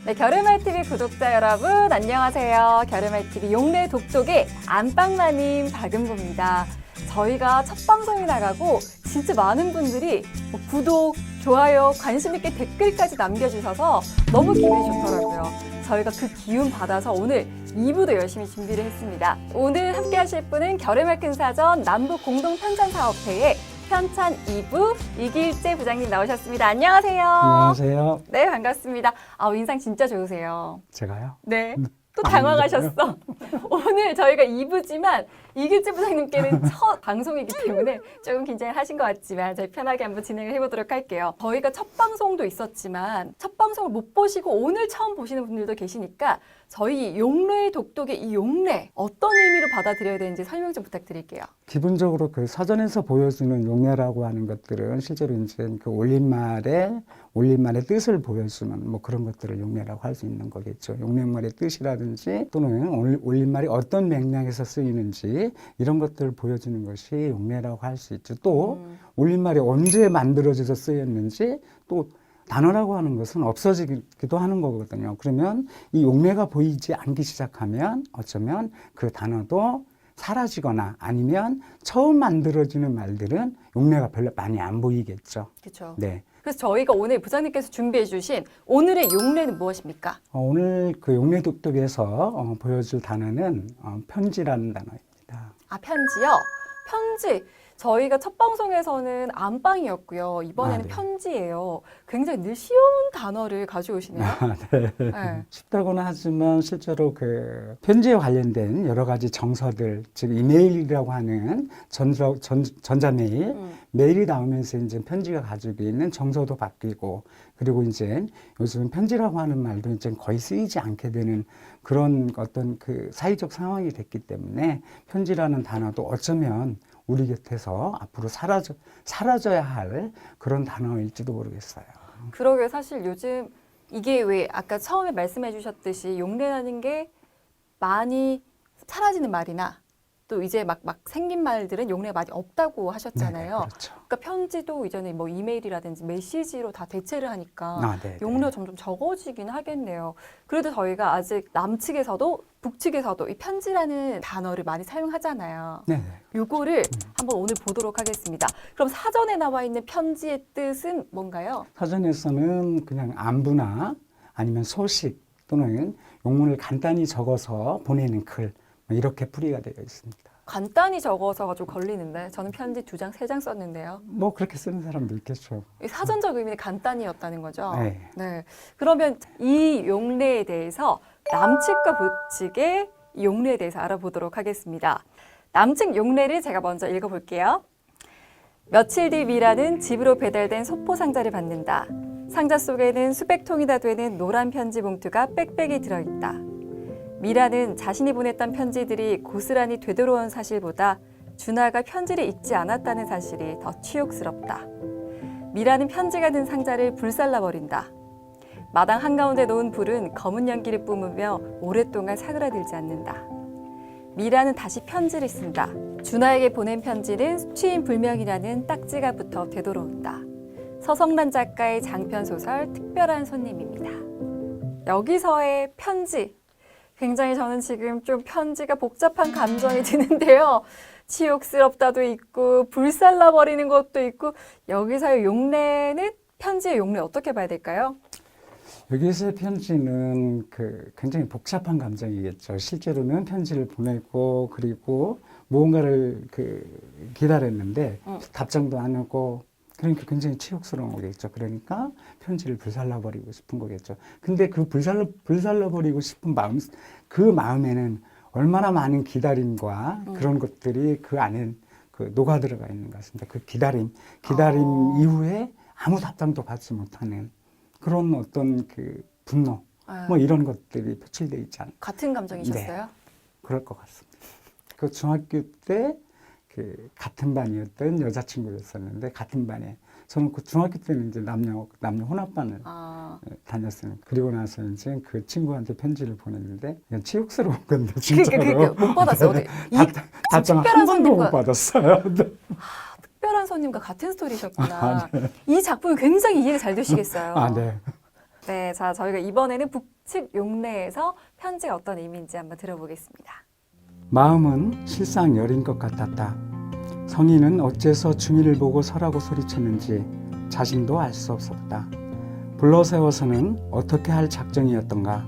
네, 겨르말TV 구독자 여러분 안녕하세요. 겨르말TV 용래 독독의 안방마님 박은보입니다. 저희가 첫 방송이 나가고 진짜 많은 분들이 구독, 좋아요, 관심 있게 댓글까지 남겨주셔서 너무 기분이 좋더라고요. 저희가 그 기운 받아서 오늘 2부도 열심히 준비를 했습니다. 오늘 함께 하실 분은 겨르말 큰사전 남북공동편찬사업회의 편찬 2부 이길재 부장님 나오셨습니다. 안녕하세요. 안녕하세요. 네, 반갑습니다. 인상 진짜 좋으세요. 제가요? 네. 또 당황하셨어. 오늘 저희가 2부지만 이길재 부장님께는 첫 방송이기 때문에 조금 긴장을 하신 것 같지만 저희 편하게 한번 진행을 해보도록 할게요. 저희가 첫 방송도 있었지만 첫 방송을 못 보시고 오늘 처음 보시는 분들도 계시니까 저희 용래 독독의 이 용래 어떤 의미로 받아들여야 되는지 설명 좀 부탁드릴게요. 기본적으로 그 사전에서 보여주는 용례라고 하는 것들은 실제로 이제 그 올림말의 뜻을 보여주는 뭐 그런 것들을 용례라고 할 수 있는 거겠죠. 용례말의 뜻이라든지 또는 올림말이 어떤 맥락에서 쓰이는지 이런 것들을 보여주는 것이 용례라고 할 수 있죠. 또 올림말이 언제 만들어져서 쓰였는지 또 단어라고 하는 것은 없어지기도 하는 거거든요. 그러면 이 용례가 보이지 않기 시작하면 어쩌면 그 단어도 사라지거나 아니면 처음 만들어지는 말들은 용례가 별로 많이 안 보이겠죠. 그렇죠. 네. 그래서 저희가 오늘 부장님께서 준비해 주신 오늘의 용례는 무엇입니까? 오늘 그 용례 독독에서 보여줄 단어는 편지라는 단어입니다. 편지요? 편지. 저희가 첫 방송에서는 안방이었고요. 이번에는 네. 편지예요. 굉장히 늘 쉬운 단어를 가져오시네요. 네. 네. 쉽다고는 하지만 실제로 그 편지에 관련된 여러 가지 정서들, 즉 이메일이라고 하는 전자메일, 메일이 나오면서 이제 편지가 가지고 있는 정서도 바뀌고, 그리고 이제 요즘 편지라고 하는 말도 이제 거의 쓰이지 않게 되는 그런 어떤 그 사회적 상황이 됐기 때문에 편지라는 단어도 어쩌면 우리 곁에서 앞으로 사라져야 할 그런 단어일지도 모르겠어요. 그러게 사실 요즘 이게 왜 아까 처음에 말씀해 주셨듯이 용례라는 게 많이 사라지는 말이나 또 이제 막 생긴 말들은 용례가 많이 없다고 하셨잖아요. 네, 그렇죠. 그러니까 편지도 이전에 뭐 이메일이라든지 메시지로 다 대체를 하니까 네, 용례가 점점 적어지긴 하겠네요. 그래도 저희가 아직 남측에서도 북측에서도 이 편지라는 단어를 많이 사용하잖아요. 네. 요거를 한번 오늘 보도록 하겠습니다. 그럼 사전에 나와 있는 편지의 뜻은 뭔가요? 사전에서는 그냥 안부나 아니면 소식 또는 용문을 간단히 적어서 보내는 글 이렇게 풀이가 되어 있습니다. 간단히 적어서가 좀 걸리는데 저는 편지 2장, 3장 썼는데요. 뭐 그렇게 쓰는 사람도 있겠죠. 이 사전적 의미는 간단히였다는 거죠. 네. 네. 그러면 이 용례에 대해서 남측과 북측의 이 용례에 대해서 알아보도록 하겠습니다. 남측 용례를 제가 먼저 읽어볼게요. 며칠 뒤 미라는 집으로 배달된 소포 상자를 받는다. 상자 속에는 수백 통이나 되는 노란 편지 봉투가 빽빽이 들어있다. 미라는 자신이 보냈던 편지들이 고스란히 되돌아온 사실보다 준하가 편지를 읽지 않았다는 사실이 더 치욕스럽다. 미라는 편지가 든 상자를 불살라버린다. 마당 한가운데 놓은 불은 검은 연기를 뿜으며 오랫동안 사그라들지 않는다. 미라는 다시 편지를 쓴다. 준하에게 보낸 편지는 취임불명이라는 딱지가 붙어 되돌아온다. 서성란 작가의 장편소설 특별한 손님입니다. 여기서의 편지. 굉장히 저는 지금 좀 편지가 복잡한 감정이 드는데요. 치욕스럽다도 있고 불살라버리는 것도 있고 여기서의 용례는 편지의 용례 어떻게 봐야 될까요? 여기서의 편지는 굉장히 복잡한 감정이겠죠. 실제로는 편지를 보내고 그리고 무언가를 기다렸는데 답장도 안 오고 그러니까 굉장히 치욕스러운 거겠죠. 그러니까 편지를 불살라버리고 싶은 거겠죠. 근데 그 불살라버리고 싶은 그 마음에는 얼마나 많은 기다림과 그런 것들이 그 안에 녹아 들어가 있는 것 같습니다. 그 기다림 이후에 아무 답장도 받지 못하는 그런 어떤 분노, 뭐 이런 것들이 표출되어 있지 않나. 같은 감정이셨어요? 네, 그럴 것 같습니다. 그 중학교 때 같은 반이었던 여자친구였었는데 같은 반에 저는 그 중학교 때는 이제 남녀 혼합반을 다녔어요. 그리고 나서 이제 그 친구한테 편지를 보냈는데 그냥 치욕스러운 건데 진짜로 못 받았어요. 네. 답장 한 번도 못 받았어요. 특별한 손님과 같은 스토리셨구나. 이 작품이 굉장히 이해가 잘 되시겠어요. 네. 네, 자, 저희가 이번에는 북측 용례에서 편지가 어떤 의미인지 한번 들어보겠습니다. 마음은 실상 여린 것 같았다. 성인은 어째서 중이를 보고 서라고 소리쳤는지 자신도 알 수 없었다. 불러세워서는 어떻게 할 작정이었던가.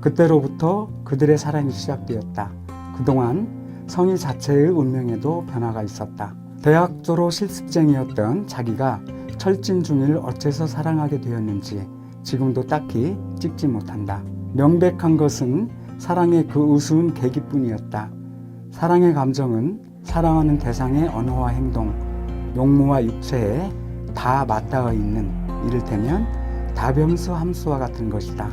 그때로부터 그들의 사랑이 시작되었다. 그동안 성희 자체의 운명에도 변화가 있었다. 대학 졸업 실습생이었던 자기가 철진 중이를 어째서 사랑하게 되었는지 지금도 딱히 찍지 못한다. 명백한 것은 사랑의 그 우스운 계기뿐이었다. 사랑의 감정은 사랑하는 대상의 언어와 행동, 용모와 육체에 다 맞닿아 있는 이를테면 다변수 함수와 같은 것이다.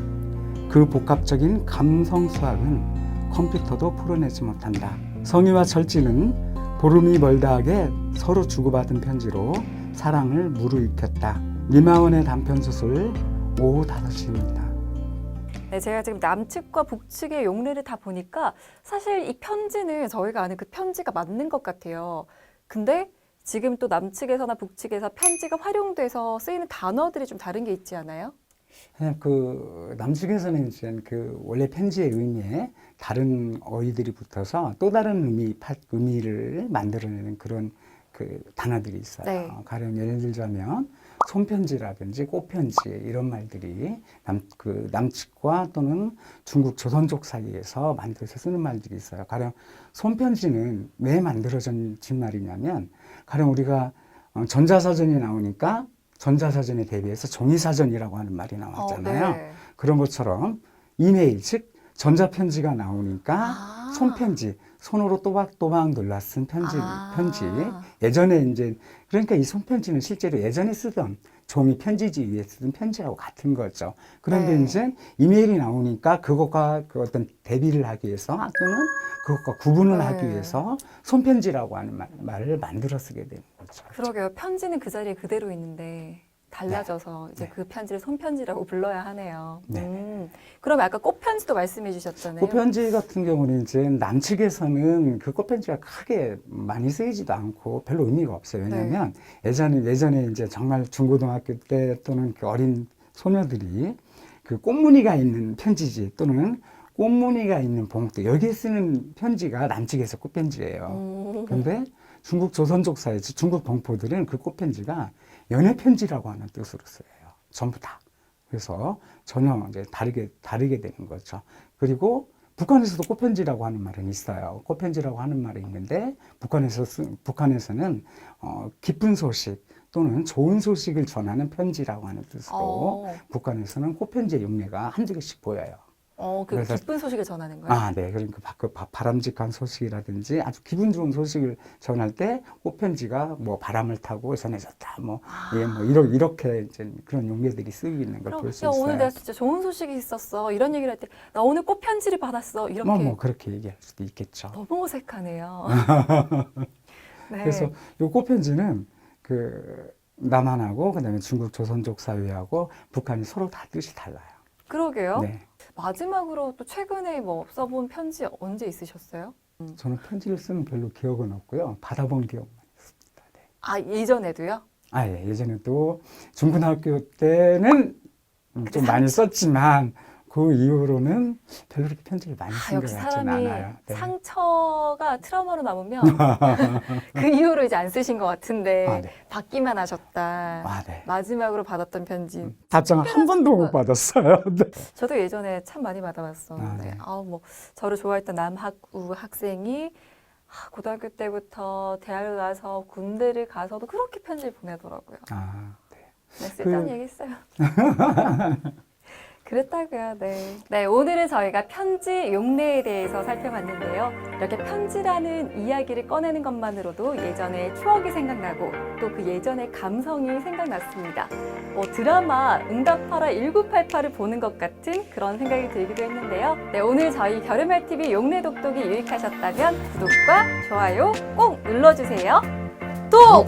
그 복합적인 감성 수학은 컴퓨터도 풀어내지 못한다. 성희와 철진은 보름이 멀다하게 서로 주고받은 편지로 사랑을 무르익혔다. 니마원의 단편소설 오후 5시입니다. 네, 제가 지금 남측과 북측의 용례를 다 보니까 사실 이 편지는 저희가 아는 그 편지가 맞는 것 같아요. 근데 지금 또 남측에서나 북측에서 편지가 활용돼서 쓰이는 단어들이 좀 다른 게 있지 않아요? 그 남측에서는 이제 그 원래 편지의 의미에 다른 어휘들이 붙어서 또 다른 의미를 만들어내는 그런 그 단어들이 있어요. 네. 가령 예를 들자면 손편지라든지 꽃편지 이런 말들이 남측과 또는 중국 조선족 사이에서 만들어서 쓰는 말들이 있어요. 가령 손편지는 왜 만들어진 말이냐면 가령 우리가 전자사전이 나오니까 전자사전에 대비해서 종이사전이라고 하는 말이 나왔잖아요. 네. 그런 것처럼 이메일, 즉 전자편지가 나오니까 손편지, 손으로 또박또박 눌러 쓴 편지. 예전에 이제 그러니까 이 손편지는 실제로 예전에 쓰던 종이 편지지 위에 쓰던 편지하고 같은 거죠. 그런데 네. 이제 이메일이 나오니까 그것과 그 어떤 대비를 하기 위해서 또는 그것과 구분을 네. 하기 위해서 손편지라고 하는 말을 만들어 쓰게 되는 거죠. 그러게요. 편지는 그 자리에 그대로 있는데 달라져서 이제 네. 그 편지를 손편지라고 불러야 하네요. 네. 그럼 아까 꽃편지도 말씀해 주셨잖아요. 꽃편지 같은 경우는 이제 남측에서는 그 꽃편지가 크게 많이 쓰이지도 않고 별로 의미가 없어요. 왜냐하면 예전에 이제 정말 중고등학교 때 또는 그 어린 소녀들이 그 꽃무늬가 있는 편지지 또는 꽃무늬가 있는 봉투 여기에 쓰는 편지가 남측에서 꽃편지예요. 그런데 중국 조선족 사회, 중국 동포들은 그 꽃편지가 연애편지라고 하는 뜻으로 쓰여요. 전부 다. 그래서 전혀 이제 다르게 되는 거죠. 그리고 북한에서도 꽃편지라고 하는 말은 있어요. 꽃편지라고 하는 말이 있는데 북한에서는 기쁜 소식 또는 좋은 소식을 전하는 편지라고 하는 뜻으로 북한에서는 꽃편지의 용례가 한두 개씩 보여요. 그 그래서- 기쁜 소식을 전하는 거예요? 네. 그러니까 바람직한 소식이라든지 아주 기분 좋은 소식을 전할 때 꽃편지가 뭐 바람을 타고 전해졌다. 이렇게 이제 그런 용례들이 쓰이고 있는 걸 볼 수 야, 있어요. 오늘 내가 진짜 좋은 소식이 있었어. 이런 얘기를 할 때 나 오늘 꽃편지를 받았어. 이렇게 그렇게 얘기할 수도 있겠죠. 너무 어색하네요. 네. 그래서 이 꽃편지는 그 남한하고 그다음에 중국 조선족 사회하고 북한이 서로 다 뜻이 달라요. 그러게요. 네. 마지막으로 또 최근에 뭐 써본 편지 언제 있으셨어요? 저는 편지를 쓰는 별로 기억은 없고요. 받아본 기억만 있습니다. 네. 예전에도요? 예. 예전에도 중고등학교 때는 좀 많이 썼지만 그 이후로는 별로 그렇게 편지를 많이 쓴 것 역시 같지는 사람이 않아요. 네. 상처가 트라우마로 남으면 그 이후로 이제 안 쓰신 것 같은데 네. 받기만 하셨다. 네. 마지막으로 받았던 편지. 답장을 한 번도 못 받았어요. 네. 저도 예전에 참 많이 받아봤었는데 네. 저를 좋아했던 남학우 학생이 고등학교 때부터 대학을 가서 군대를 가서도 그렇게 편지를 보내더라고요. 네. 네, 쓸데없는 얘기 했어요. 그랬다고요. 네, 오늘은 저희가 편지 용례에 대해서 살펴봤는데요. 이렇게 편지라는 이야기를 꺼내는 것만으로도 예전의 추억이 생각나고 또 그 예전의 감성이 생각났습니다. 드라마 응답하라 1988을 보는 것 같은 그런 생각이 들기도 했는데요. 네, 오늘 저희 결의말TV 용례 독독이 유익하셨다면 구독과 좋아요 꼭 눌러주세요. 독!